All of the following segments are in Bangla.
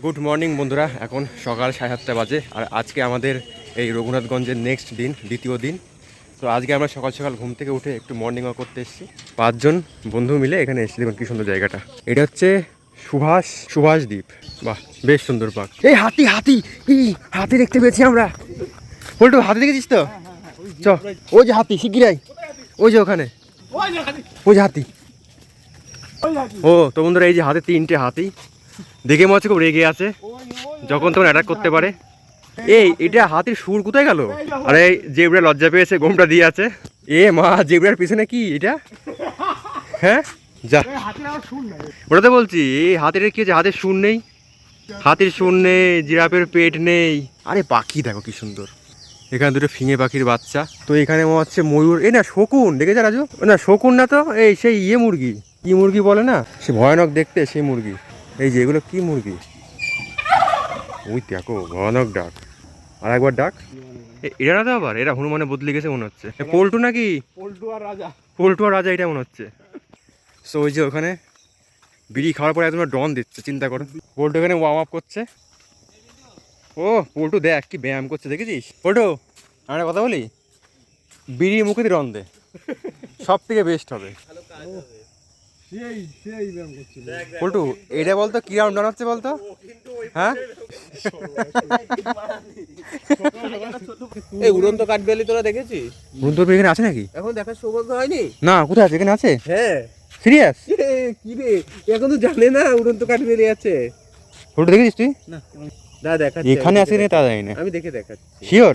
গুড মর্নিং বন্ধুরা, এখন সকাল 7:30 বাজে। আর আজকে আমাদের এই রঘুনাথগঞ্জের নেক্সট দিন, দ্বিতীয় দিন। তো আজকে আমরা সকাল সকাল ঘুম থেকে উঠে একটু মর্নিং ওয়াক করতে এসেছি। 5 জন বন্ধু মিলে এখানে এসেছি। দেখুন কি সুন্দর জায়গাটা। এটা হচ্ছে সুভাষ দ্বীপ। বাহ, বেশ সুন্দর পার্ক। এই হাতি দেখতে পেয়েছি আমরা। বলটু, হাতি দেখেছিস তো? চ, ওই যে হাতি, শিগগিরাই ওই যে ওখানে, ওই যে হাতি। ও তো বন্ধুরা, এই যে হাতে 3টে হাতি, দেখে মনে হচ্ছে খুব রেগে আছে, যখন তখন অ্যাটাক করতে পারে। এটা হাতির সুর কোথায় গেল? আরে জেব্রা লজ্জা পেয়েছে, গোমটা দিয়ে আছে। মা, জেব্রার পিছনে কি এটা? হ্যাঁ, যা, ওটা তো বলছি। এই হাতির কি আছে? হাতের সুর নেই, হাতির সুর নেই, জিরাফের পেট নেই। আরে পাখি দেখো কি সুন্দর। এখানে দুটো ফিঙে পাখির বাচ্চা। তো এখানে মনে হচ্ছে ময়ূর। না, শকুন দেখেছে রাজু? না, শকুন না তো, সেই মুরগি, কি মুরগি বলে না, সে ভয়ানক দেখতে সেই মুরগি। এই যে এগুলো কি মুরগি? ওই দেখো, ভয়ানক ডাক। আর একবার ডাক। এরা না তো আবার, এরা হনুমানে বদলে গেছে মনে হচ্ছে। পল্টু নাকি? পল্টু আর রাজা এটা মনে হচ্ছে। সো ওই যে ওখানে বিড়ি খাওয়ার পরে একদম ডন দিচ্ছে, চিন্তা করো। পল্টু এখানে ওয়ার্ম আপ করছে। ও পল্টু দেখ কি ব্যায়াম করছে, দেখেছিস? পল্টু, আমরা কথা বলি, বিড়ি মুখে দিয়ে ডন দে, সব থেকে বেস্ট হবে। পল্টু, এটা বলতো কি রাউন্ড ডান হচ্ছে বলতো? হ্যাঁ, এই উড়ন্ত কাঠবিড়ালি তোরা দেখেছিস? উড়ন্ত এখানে আছে নাকি? এখন দেখার সৌভাগ্য হয়নি। না, কোথায় আছে? এখানে আছে? হ্যাঁ। সিরিয়াস? কি রে, এখন তো জানে না উড়ন্ত কাঠবিড়ালি আছে। ফটো দেখেছিস তুই? না, দা দেখাচ্ছি। এখানে আছে কিনা তা জানি না। আমি দেখে দেখাচ্ছি। শিওর?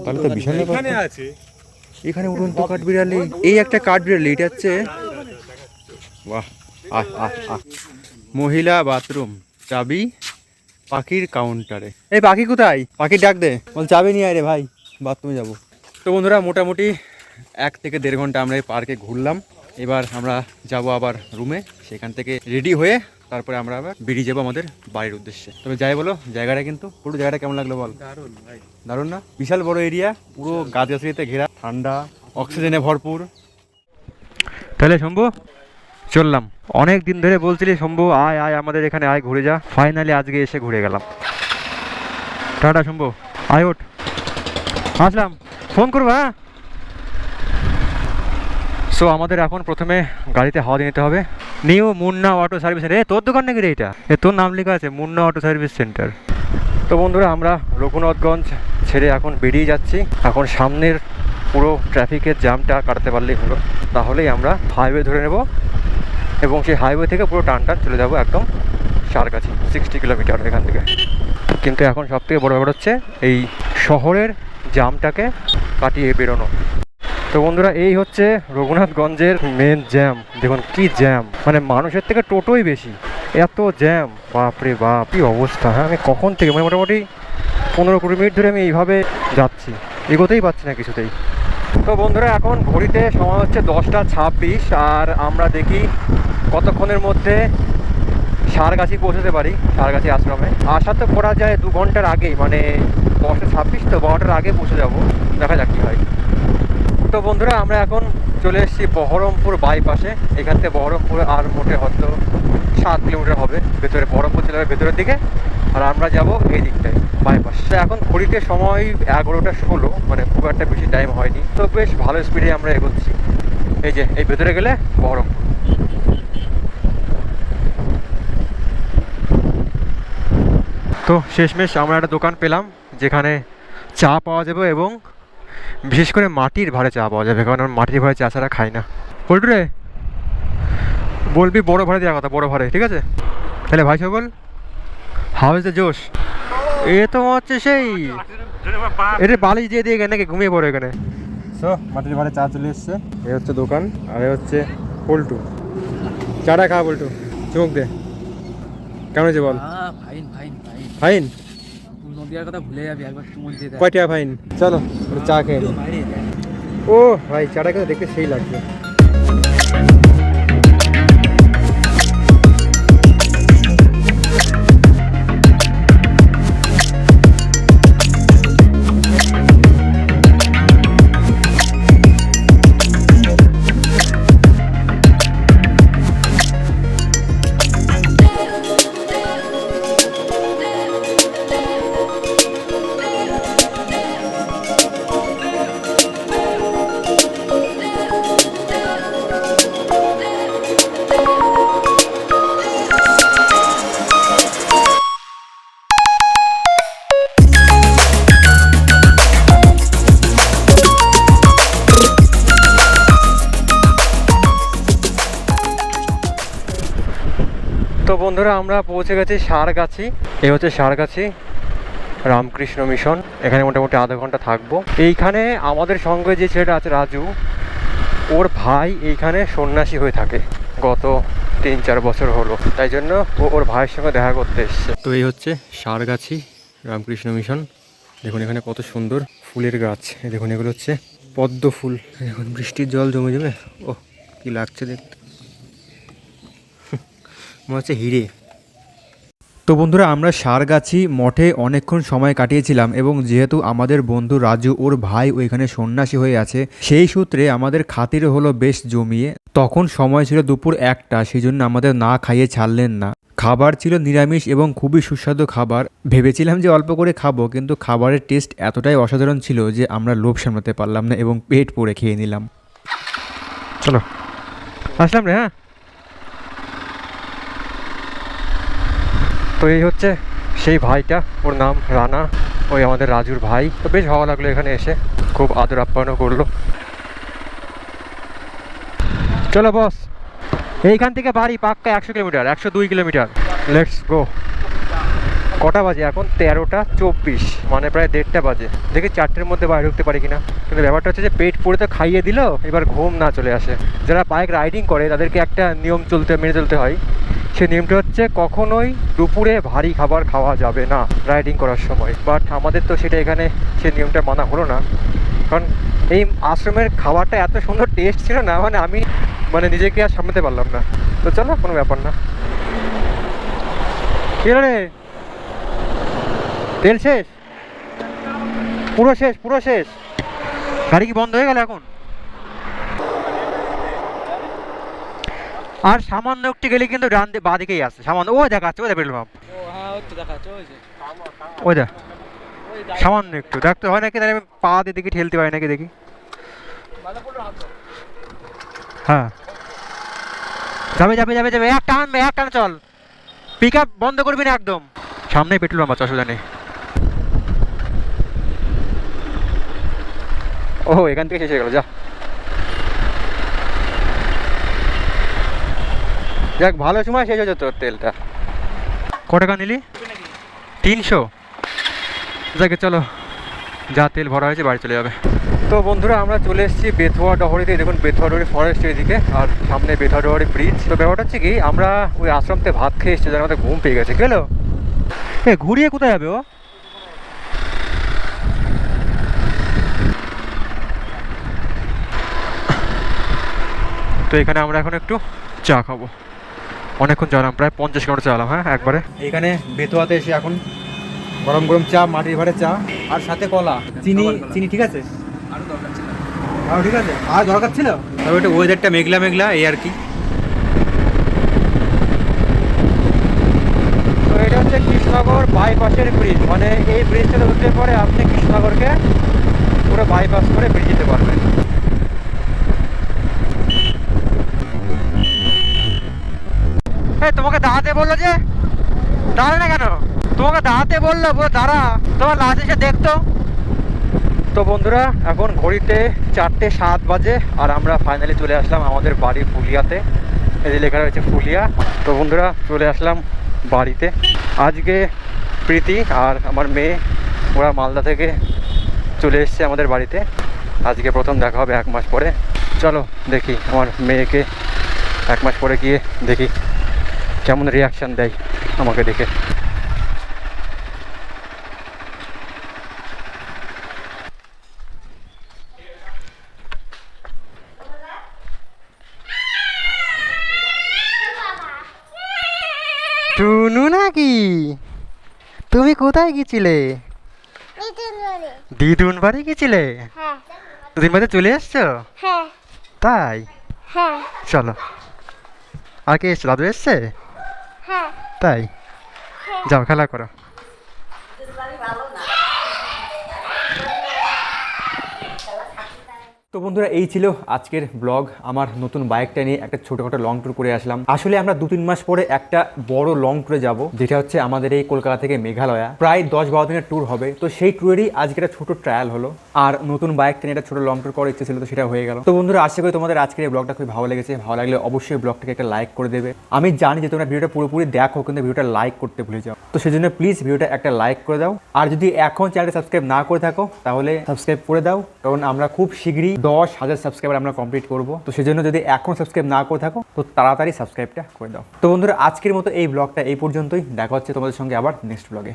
তাহলে তো বিশাল ব্যাপার। এখানে আছে, এখানে উড়ন্ত কাঠবিড়ালি। এই একটা কাঠবিড়ালি, এটা হচ্ছে, বাহ, মহিলা বাথরুম, চাবি পাখির কাউন্টারে। এই পাখি কোথায়? পাখির ডাক দে, বল চাবি নিয়ে আয় রে ভাই, বাথরুমে যাবো। তো বন্ধুরা, মোটামুটি 1 থেকে 1.5 ঘন্টা আমরা এই পার্কে ঘুরলাম। এবার আমরা যাব আবার রুমে। সেখান থেকে রেডি হয়ে তারপরে আমরা আবার বেরিয়ে যাবো আমাদের বাড়ির উদ্দেশ্যে। তবে যাই বলো, জায়গাটা কিন্তু পুরো জায়গাটা কেমন লাগলো বল? দারুণ ভাই, দারুণ না? বিশাল বড় এরিয়া, পুরো গাছগাছালিতে ঘেরা, ঠান্ডা, অক্সিজেনে ভরপুর। তাহলে শম্ভু, চললাম। অনেক দিন ধরে বলছিলি শম্ভু আয় আমাদের এখানে আয়, ঘুরে যা। ফাইনালি আজকে এসে ঘুরে গেলাম। টাটা শম্ভু, আয় ওঠ, আসলাম, ফোন করবো। হ্যাঁ। সো আমাদের এখন প্রথমে গাড়িতে হাওয়া দিয়ে নিতে হবে। New Munna auto service. তোর দোকান নাকি রে এটা? তোর নাম লেখা আছে, মুন্না অটো সার্ভিস সেন্টার। তো বন্ধুরা, আমরা রঘুনাথগঞ্জ ছেড়ে এখন বেরিয়ে যাচ্ছি। এখন সামনের পুরো ট্রাফিকের জ্যামটা কাটতে পারলেই হলো, তাহলেই আমরা হাইওয়ে ধরে নেব এবং সেই হাইওয়ে থেকে পুরো টান চলে যাবো একদম সারগাছি, 60 কিলোমিটার এখান থেকে। কিন্তু এখন সব থেকে বড় ব্যাপার হচ্ছে এই শহরের জ্যামটাকে কাটিয়ে বেরোনো। তো বন্ধুরা, এই হচ্ছে রঘুনাথগঞ্জের মেন জ্যাম। দেখুন কি জ্যাম, মানে মানুষের থেকে টোটোই বেশি, এত জ্যাম, বাপরে বাপ, কি অবস্থা। হ্যাঁ, আমি কখন থেকে মানে মোটামুটি 15-20 মিনিট ধরে আমি এইভাবে যাচ্ছি, এগোতেই পারছি না কিছুতেই। তো বন্ধুরা, এখন ঘড়িতে সময় হচ্ছে 10:26, আর আমরা দেখি কতক্ষণের মধ্যে সারগাছি পৌঁছতে পারি। সারগাছি আশ্রমে আসা তো করা যায় 2 ঘন্টার আগেই, মানে 10:26, তো 12টার আগে পৌঁছে যাবো। দেখা যাক কি হয়। তো বন্ধুরা, আমরা এখন চলে এসেছি বহরমপুর বাইপাসে। এখান থেকে বহরমপুর আর মোটে হয়তো 7 কিলোমিটার হবে ভেতরে। বহরমপুর চলে যাবে ভেতরের দিকে, আর আমরা যাব এই দিকটায় বাইপাস। এখন ঘড়িতে সময় 11:16, মানে খুব একটা বেশি টাইম হয়নি। তো বেশ ভালো স্পিডে আমরা এগোচ্ছি। এই যে এই ভেতরে গেলে বহরমপুর। তো শেষমেশ আমরা একটা দোকান পেলাম যেখানে চা পাওয়া যাবে, এবং বিশেষ করে মাটির ভাড়ে চা পাওয়া যাবে, কারণ মাটির ভাড়ে চা ছাড়া খাই না। পল্টু রে, বলবি বড় ভাড়ে দেওয়ার কথা, বড় ভাড়ে, ঠিক আছে? তাহলে ভাই সকল, হাউ ইজ দ্য জোশ? এ তো হচ্ছে সেই এটা বালি দিয়ে দিয়ে নাকি ঘুমিয়ে পড়ে এখানে। সো মাটির ভাড়ে চা চলে এসছে। এ হচ্ছে দোকান, আর এ হচ্ছে পল্টু। চাটা খা পল্টু, চুমুক দে। কেমন হয়েছে বল? Fine fine fine fine? নদিয়ার কথা ভুলে যাবি, একবার চুমুক দিয়ে দে। কয়টা ফাইন? চলো চা খেয়ে নি। ও ভাই, চাটা কিন্তু দেখতে সেই লাগছে। বন্ধুরা আমরা পৌঁছে গেছি সারগাছি। এই হচ্ছে সারগাছি রামকৃষ্ণ মিশন। এখানে মোটামুটি আধা ঘন্টা থাকবো। এইখানে আমাদের সঙ্গে যে ছেলেটা আছে রাজু, ওর ভাই এইখানে সন্ন্যাসী হয়ে থাকে গত 3-4 বছর হলো, তাই জন্য ও ওর ভাইয়ের সঙ্গে দেখা করতে এসছে। তো এই হচ্ছে সারগাছি রামকৃষ্ণ মিশন। দেখুন এখানে কত সুন্দর ফুলের গাছ। দেখুন এগুলো হচ্ছে পদ্ম ফুল। দেখুন বৃষ্টির জল জমে জমে ও কি লাগছে দেখতে, মনে হচ্ছে হিরে। তো বন্ধুরা আমরা সারগাছি মঠে অনেকক্ষণ সময় কাটিয়েছিলাম এবং যেহেতু আমাদের বন্ধু রাজু ওর ভাই ওইখানে সন্ন্যাসী হয়ে আছে, সেই সূত্রে আমাদের খাতির হলো বেশ জমিয়ে। তখন সময় ছিল দুপুর 1টা, সেই জন্য আমাদের না খাইয়ে ছাড়লেন না। খাবার ছিল নিরামিষ এবং খুবই সুস্বাদু খাবার। ভেবেছিলাম যে অল্প করে খাবো, কিন্তু খাবারের টেস্ট এতটাই অসাধারণ ছিল যে আমরা লোভ সামলাতে পারলাম না এবং পেট পুড়ে খেয়ে নিলাম। চলো আসলাম রে। হ্যাঁ, তো এই হচ্ছে সেই ভাইটা, ওর নাম রানা, ওই আমাদের রাজুর ভাই। তো বেশ ভালো লাগলো এখানে এসে, খুব আদর আপ্যায়নও করলো। চলো বস, এইখান থেকে বাড়ি পাক্কা 100 কিলোমিটার, 102 কিলোমিটার। Let's go. কটা বাজে এখন? 13টা 24, মানে প্রায় 1:30 বাজে। দেখি 4টের মধ্যে বাইরে ঢুকতে পারি কিনা। কিন্তু ব্যাপারটা হচ্ছে যে পেট পুড়ে তো খাইয়ে দিল, এবার ঘুম না চলে আসে। যারা বাইক রাইডিং করে তাদেরকে একটা নিয়ম মেনে চলতে হয়। সেই নিয়মটা হচ্ছে কখনোই দুপুরে ভারী খাবার খাওয়া যাবে না রাইডিং করার সময়। বাট আমাদের তো সেটা এখানে সেই নিয়মটা মানা হলো না, কারণ এই আশ্রমের খাবারটা এত সুন্দর টেস্ট ছিল না, আমি নিজেকে আর সামলাতে পারলাম না। তো চলো, কোনো ব্যাপার না। কি রে, তেল শেষ? পুরো শেষ, পুরো শেষ? গাড়ি কি বন্ধ হয়ে গেল এখন? আর সামান্য একটু গেলে কিন্তু ডান বাঁ দিকেই আছে, সামান্য। ওই দেখাচ্ছে, ওই দেখ পেট্রোল পাম্প। ওই দেখ, সামান্য একটু দেখতে হয় নাকি, তাহলে আমি পা দিয়ে দেখি ঠেলতে পারি নাকি দেখি। হ্যাঁ, যাবে যাবে যাবে যাবে, এক টান চল। পিক আপ বন্ধ করবি না একদম। সামনেই পেট্রোল পাম্প আছে, অসুবিধা নেই। ও এখান থেকে শেষ হয়ে গেল, যা। যাক, ভালো সময় শেষ হয়েছে তোর তেলটা। ক টাকা নিলি? 300। যাকে চলো, যা তেল ভরা হয়েছে বাড়ি চলে যাবে। তো বন্ধুরা আমরা চলে এসেছি বেথুয়া ডহরিতে। দেখুন বেথুয়া ডহরি ফরেস্ট এদিকে, আর সামনে বেথুয়া ডহরি ব্রিজ। তো ব্যাপারটা হচ্ছে কি, আমরা ওই আশ্রমতে ভাত খেয়ে এসেছি, যার আমাদের ঘুম পেয়ে গেছে। গেল এ ঘুরিয়ে কোথায় যাবে ও? তো এখানে আমরা এখন একটু চা খাবো। অনেকক্ষণ চালাম, প্রায় 50 কিলোমিটার চালাম। হ্যাঁ একবারে এখানে বেথুয়াতে এসে এখন গরম গরম চা, মাটির ভাড়ে চা, আর সাথে কলা, চিনি ঠিক আছে? আরও ঠিক আছে, আর দরকার ছিল। তবে একটু ওয়েদারটা মেঘলা মেঘলা, এই আর কি। তো এটা হচ্ছে কৃষ্ণনগর বাইপাসের ব্রিজ, এই ব্রিজটাতে উঠলে পরে আপনি কৃষ্ণনগরকে পুরো বাইপাস করে বেরিয়ে যেতে পারবেন। তোমাকে দাঁড়াতে বললো যে, দাঁড়া না কেন? তোমাকে দাঁড়াতে বললো, দাঁড়া, তোমার লাস্ট এসে দেখতো। তো বন্ধুরা এখন ঘড়িতে 4:07 বাজে, আর আমরা ফাইনালি চলে আসলাম আমাদের বাড়ি ফুলিয়াতে। এই যে লেখা রয়েছে ফুলিয়া। তো বন্ধুরা চলে আসলাম বাড়িতে। আজকে প্রীতি আর আমার মেয়ে, ওরা মালদা থেকে চলে এসছে আমাদের বাড়িতে। আজকে প্রথম দেখা হবে 1 মাস পরে। চলো দেখি আমার মেয়েকে 1 মাস পরে গিয়ে দেখি কেমন রিয়াকশান দেয় আমাকে দেখে। টুনু নাকি? তুমি কোথায় গেছিলে? দিদুন বাড়ি গেছিলে? দুদিন বাদে চলে এসছো? তাই? চলো। আর কে এসছে? দাদু এসছে? তাই? যাও খেলা করো। তো বন্ধুরা এই ছিল আজকের ব্লগ। আমার নতুন বাইকটা নিয়ে একটা ছোটখাটো লং ট্যুর করে আসলাম। আসলে আমরা 2-3 মাস পরে একটা বড় লং ট্যুরে যাব, যেটা হচ্ছে আমাদের এই কলকাতা থেকে মেঘালয়া, প্রায় 10-12 দিনের ট্যুর হবে। তো সেই ট্যুরেরই আজকে একটা ছোট ট্রায়াল হলো, আর নতুন বাইকটা নিয়ে একটা ছোট লং ট্যুর করার ইচ্ছে ছিল, তো সেটা হয়ে গেল। তো বন্ধুরা আশা করি তোমাদের আজকের এই ব্লগটা খুব ভালো লেগেছে। ভালো লাগলে অবশ্যই ব্লগটাকে একটা লাইক করে দেবে। আমি জানি যে তোমরা ভিডিওটা পুরোপুরি দেখো, কিন্তু ভিডিওটা লাইক করতে ভুলে যাও। তো সেজন্য প্লিজ ভিডিওটা একটা লাইক করে দাও। আর যদি এখন চ্যানেলটা সাবস্ক্রাইব না করে থাকো তাহলে সাবস্ক্রাইব করে দাও, কারণ আমরা খুব শীঘ্রই 10,000 সাবস্ক্রাইবার আমরা কমপ্লিট করবো। তো সেজন্য যদি এখন সাবস্ক্রাইব না করে থাকো তো তাড়াতাড়ি সাবস্ক্রাইবটা করে দাও। তো বন্ধুরা আজকের মতো এই ব্লগটা এই পর্যন্তই। দেখা হচ্ছে তোমাদের সঙ্গে আবার নেক্সট ব্লগে।